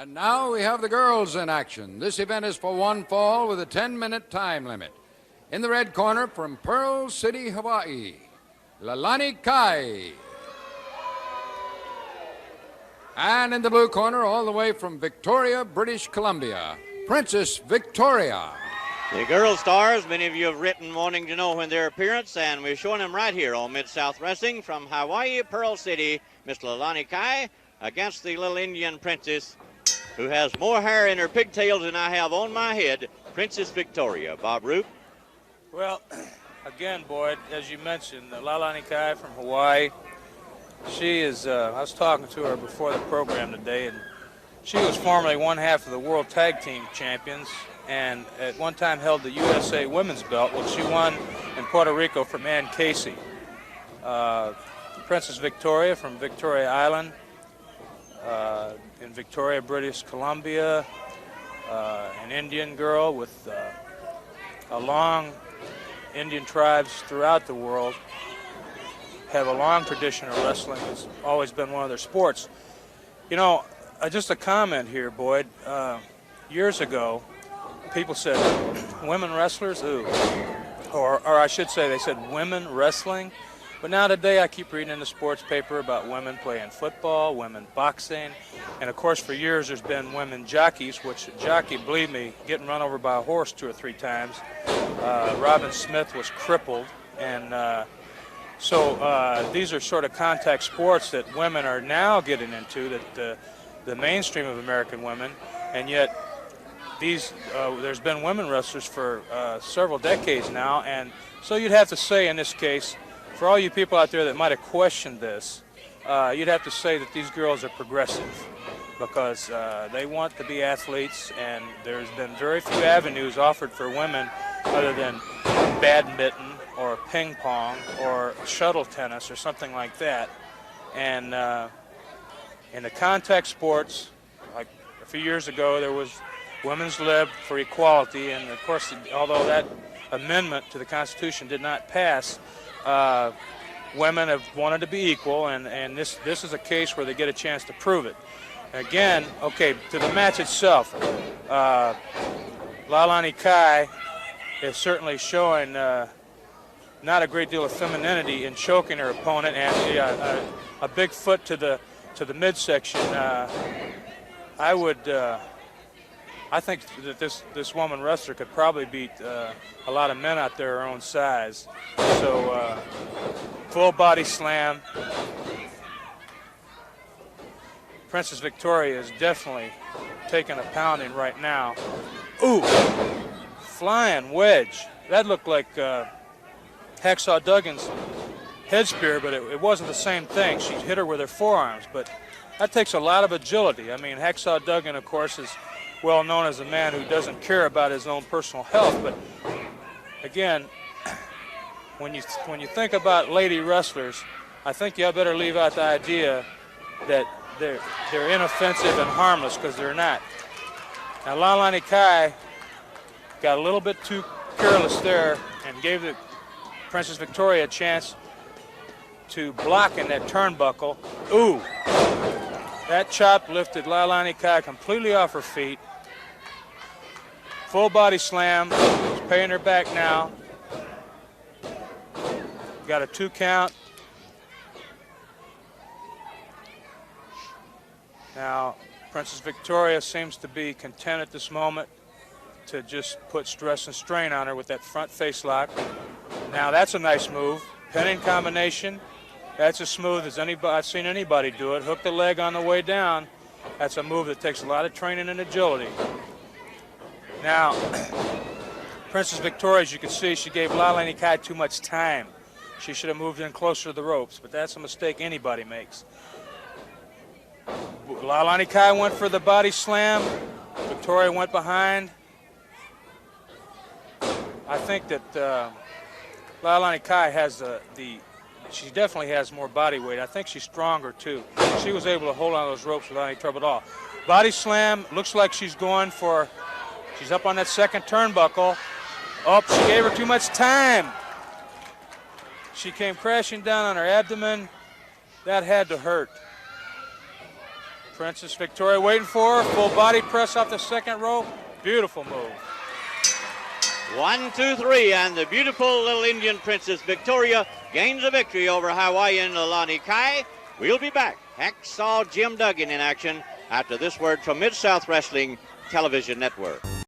And now we have the girls in action. This event is for one fall with a 10-minute time limit. In the red corner from Pearl City, Hawaii, Leilani Kai. And in the blue corner, all the way from Victoria, British Columbia, Princess Victoria. The girl stars, many of you have written wanting to know when their appearance, and we're showing them right here on Mid-South Wrestling from Hawaii, Pearl City, Miss Leilani Kai against the little Indian princess who has more hair in her pigtails than I have on my head, Princess Victoria. Bob Roop. Well, again, Boyd, as you mentioned, Leilani Kai from Hawaii, she is, I was talking to her before the program today, and she was formerly one half of the World Tag Team Champions, and at one time held the USA Women's Belt, which she won in Puerto Rico from Ann Casey. Princess Victoria from Victoria Island, in Victoria, British Columbia, an Indian girl with a long Indian tribes throughout the world have a long tradition of wrestling. It's always been one of their sports. You know, just a comment here, Boyd. Years ago, people said, women wrestlers, ooh. Or I should say, they said women wrestling. But now today I keep reading in the sports paper about women playing football, women boxing, and of course for years there's been women jockeys, which jockey, believe me, getting run over by a horse 2 or 3 times. Robin Smith was crippled, and so these are sort of contact sports that women are now getting into, that the mainstream of American women, and yet these there's been women wrestlers for several decades now, and so you'd have to say in this case, for all you people out there that might have questioned this, you'd have to say that these girls are progressive because they want to be athletes, and there's been very few avenues offered for women other than badminton or ping pong or shuttle tennis or something like that. And in the contact sports, like a few years ago, there was Women's Lib for equality, and of course, although that amendment to the Constitution did not pass, women have wanted to be equal, and this is a case where they get a chance to prove it. Again, okay, to the match itself, Leilani Kai is certainly showing not a great deal of femininity in choking her opponent, and a big foot to the midsection. I think that this woman wrestler could probably beat a lot of men out there her own size. So full body slam. Princess Victoria is definitely taking a pounding right now. Ooh, flying wedge. That looked like Hacksaw Duggan's head spear, but it wasn't the same thing. She hit her with her forearms, but that takes a lot of agility. I mean, Hacksaw Duggan, of course, is well known as a man who doesn't care about his own personal health, but again, when you think about lady wrestlers, I think you better leave out the idea that they're inoffensive and harmless, because they're not. Now Leilani Kai got a little bit too careless there and gave the Princess Victoria a chance to block in that turnbuckle. Ooh, that chop lifted Leilani Kai completely off her feet. Full body slam. She's paying her back now. Got a 2 count. Now, Princess Victoria seems to be content at this moment to just put stress and strain on her with that front face lock. Now, that's a nice move. Pinning combination. That's as smooth as I've seen anybody do it. Hook the leg on the way down. That's a move that takes a lot of training and agility. Now, Princess Victoria, as you can see, she gave Leilani Kai too much time. She should have moved in closer to the ropes, but that's a mistake anybody makes. Leilani Kai went for the body slam. Victoria went behind. I think that Leilani Kai has she definitely has more body weight. I think she's stronger too. She was able to hold on to those ropes without any trouble at all. Body slam, looks like she's going for, she's up on that second turnbuckle. Oh, she gave her too much time. She came crashing down on her abdomen. That had to hurt. Princess Victoria waiting for her. Full body press off the second rope. Beautiful move. 1, 2, 3, and the beautiful little Indian Princess Victoria gains a victory over Hawaiian Leilani Kai. We'll be back. Hacksaw Jim Duggan in action after this word from Mid-South Wrestling Television Network.